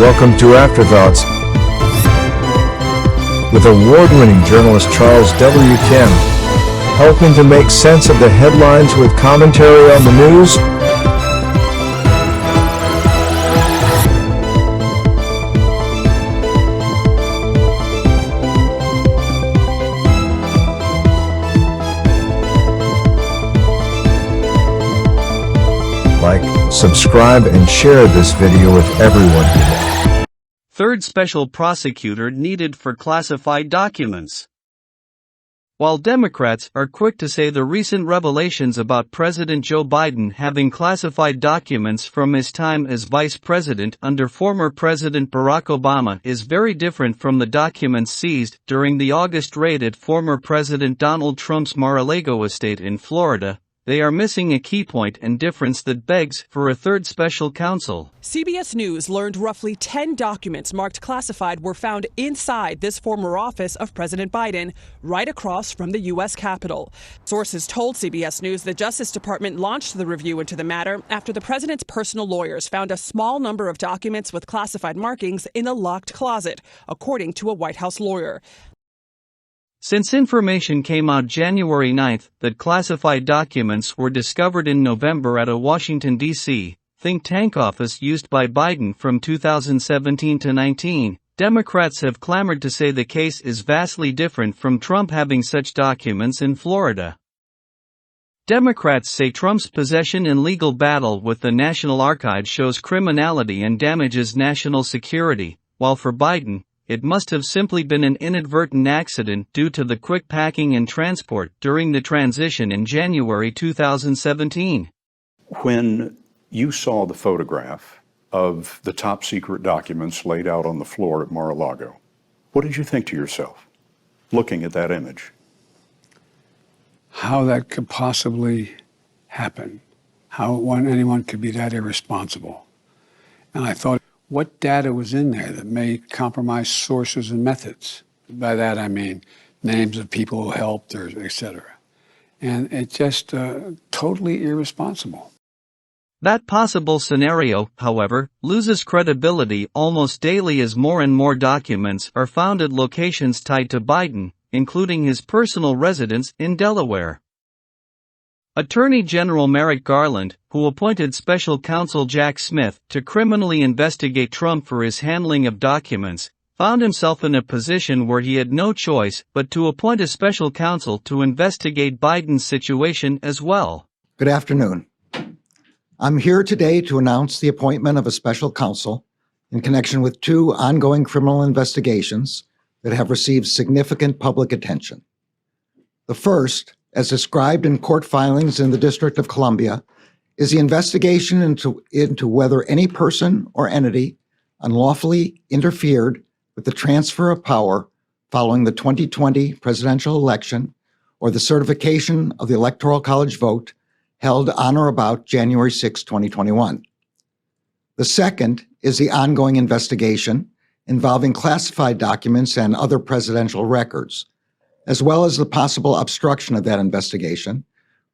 Welcome to Afterthoughts with award-winning journalist Charles W. Kim, helping to make sense of the headlines with commentary on the news. Like, subscribe, and share this video with everyone you know. Third special prosecutor needed for classified documents. While Democrats are quick to say the recent revelations about President Joe Biden having classified documents from his time as vice president under former President Barack Obama is very different from the documents seized during the August raid at former President Donald Trump's Mar-a-Lago estate in Florida, they are missing a key point and difference that begs for a third special counsel. CBS News learned roughly 10 documents marked classified were found inside this former office of President Biden, right across from the U.S. Capitol. Sources told CBS News the Justice Department launched the review into the matter after the president's personal lawyers found a small number of documents with classified markings in a locked closet, according to a White House lawyer. Since information came out January 9 that classified documents were discovered in November at a Washington, D.C. think tank office used by Biden from 2017 to 19, Democrats have clamored to say the case is vastly different from Trump having such documents in Florida. Democrats say Trump's possession and legal battle with the National Archives shows criminality and damages national security, while for Biden, it must have simply been an inadvertent accident due to the quick packing and transport during the transition in January 2017. When you saw the photograph of the top secret documents laid out on the floor at Mar-a-Lago, what did you think to yourself, looking at that image? How that could possibly happen, how anyone could be that irresponsible. And I thought, what data was in there that may compromise sources and methods? By that I mean names of people who helped, or et cetera. And it's just totally irresponsible. That possible scenario, however, loses credibility almost daily as more and more documents are found at locations tied to Biden, including his personal residence in Delaware. Attorney General Merrick Garland, who appointed special counsel Jack Smith to criminally investigate Trump for his handling of documents, found himself in a position where he had no choice but to appoint a special counsel to investigate Biden's situation as well. Good afternoon. I'm here today to announce the appointment of a special counsel in connection with two ongoing criminal investigations that have received significant public attention. The first, as described in court filings in the District of Columbia, is the investigation into whether any person or entity unlawfully interfered with the transfer of power following the 2020 presidential election or the certification of the Electoral College vote held on or about January 6, 2021. The second is the ongoing investigation involving classified documents and other presidential records, as well as the possible obstruction of that investigation,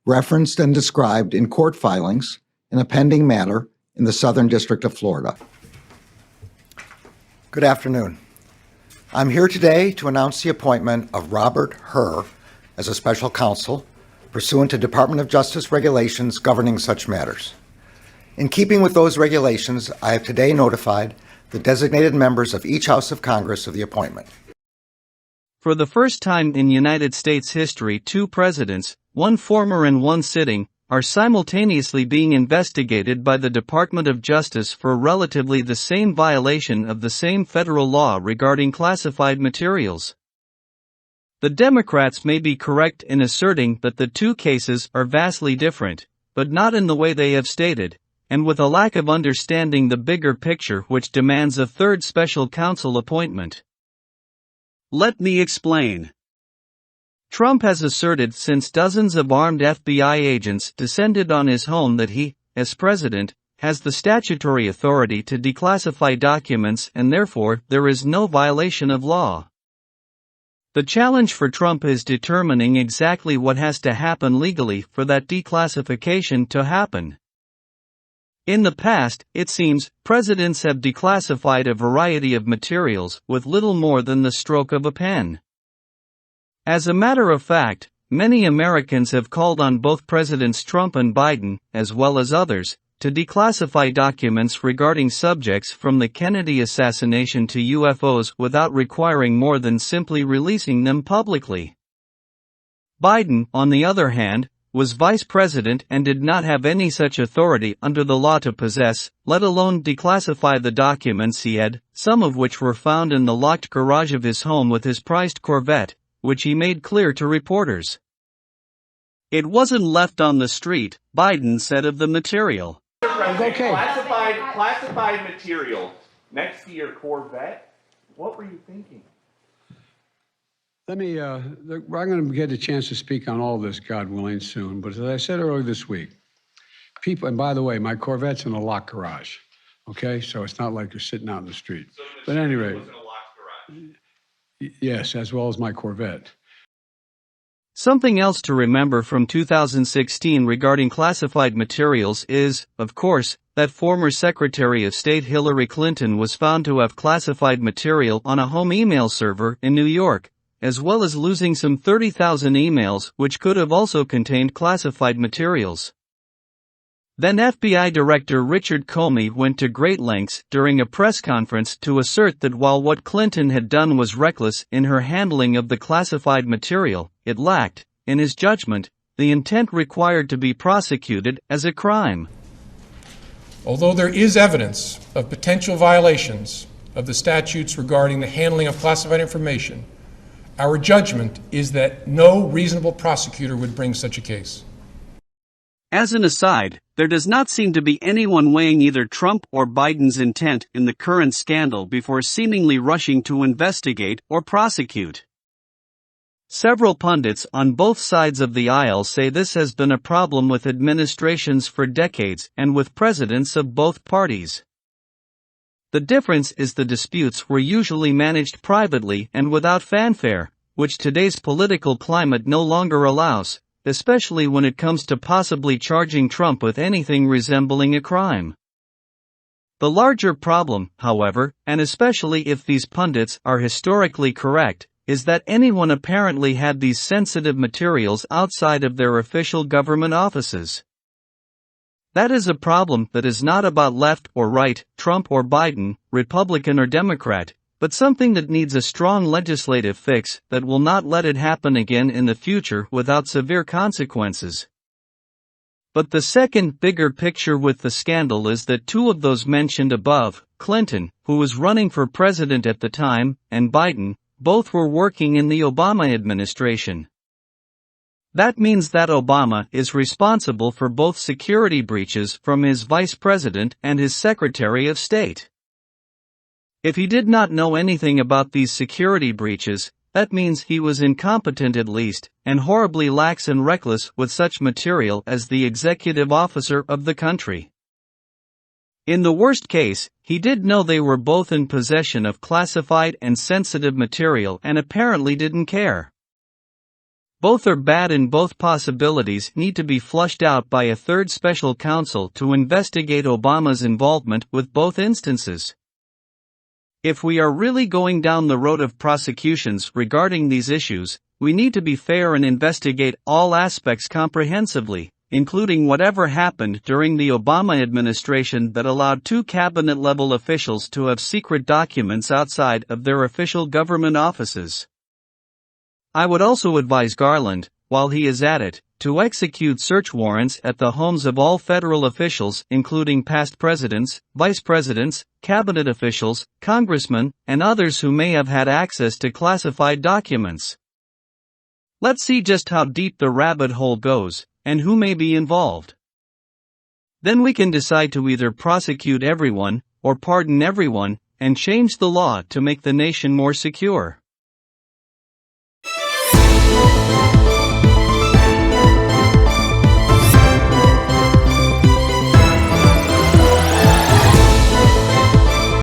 referenced and described in court filings in a pending matter in the Southern District of Florida. Good afternoon. I'm here today to announce the appointment of Robert Hur as a special counsel pursuant to Department of Justice regulations governing such matters. In keeping with those regulations, I have today notified the designated members of each House of Congress of the appointment. For the first time in United States history, two presidents, one former and one sitting, are simultaneously being investigated by the Department of Justice for relatively the same violation of the same federal law regarding classified materials. The Democrats may be correct in asserting that the two cases are vastly different, but not in the way they have stated, and with a lack of understanding the bigger picture which demands a third special counsel appointment. Let me explain. Trump has asserted since dozens of armed FBI agents descended on his home that he, as president, has the statutory authority to declassify documents and therefore there is no violation of law. The challenge for Trump is determining exactly what has to happen legally for that declassification to happen. In the past, it seems, presidents have declassified a variety of materials with little more than the stroke of a pen. As a matter of fact, many Americans have called on both Presidents Trump and Biden, as well as others, to declassify documents regarding subjects from the Kennedy assassination to UFOs without requiring more than simply releasing them publicly. Biden, on the other hand, was vice president and did not have any such authority under the law to possess, let alone declassify the documents he had, some of which were found in the locked garage of his home with his prized Corvette, which he made clear to reporters. It wasn't left on the street, Biden said of the material. Okay. Classified material next to your Corvette? What were you thinking? I'm going to get a chance to speak on all this, God willing, soon. But as I said earlier this week, people, and by the way, my Corvette's in a locked garage, okay? So it's not like you're sitting out in the street. So but at any rate, was in a locked garage. Yes, as well as my Corvette. Something else to remember from 2016 regarding classified materials is, of course, that former Secretary of State Hillary Clinton was found to have classified material on a home email server in New York, as well as losing some 30,000 emails which could have also contained classified materials. Then FBI Director Richard Comey went to great lengths during a press conference to assert that while what Clinton had done was reckless in her handling of the classified material, it lacked, in his judgment, the intent required to be prosecuted as a crime. Although there is evidence of potential violations of the statutes regarding the handling of classified information, our judgment is that no reasonable prosecutor would bring such a case. As an aside, there does not seem to be anyone weighing either Trump or Biden's intent in the current scandal before seemingly rushing to investigate or prosecute. Several pundits on both sides of the aisle say this has been a problem with administrations for decades and with presidents of both parties. The difference is the disputes were usually managed privately and without fanfare, which today's political climate no longer allows, especially when it comes to possibly charging Trump with anything resembling a crime. The larger problem, however, and especially if these pundits are historically correct, is that anyone apparently had these sensitive materials outside of their official government offices. That is a problem that is not about left or right, Trump or Biden, Republican or Democrat, but something that needs a strong legislative fix that will not let it happen again in the future without severe consequences. But the second, bigger picture with the scandal is that two of those mentioned above, Clinton, who was running for president at the time, and Biden, both were working in the Obama administration. That means that Obama is responsible for both security breaches from his vice president and his Secretary of State. If he did not know anything about these security breaches, that means he was incompetent at least, and horribly lax and reckless with such material as the executive officer of the country. In the worst case, he did know they were both in possession of classified and sensitive material and apparently didn't care. Both are bad and both possibilities need to be flushed out by a third special counsel to investigate Obama's involvement with both instances. If we are really going down the road of prosecutions regarding these issues, we need to be fair and investigate all aspects comprehensively, including whatever happened during the Obama administration that allowed two cabinet-level officials to have secret documents outside of their official government offices. I would also advise Garland, while he is at it, to execute search warrants at the homes of all federal officials, including past presidents, vice presidents, cabinet officials, congressmen, and others who may have had access to classified documents. Let's see just how deep the rabbit hole goes, and who may be involved. Then we can decide to either prosecute everyone, or pardon everyone, and change the law to make the nation more secure.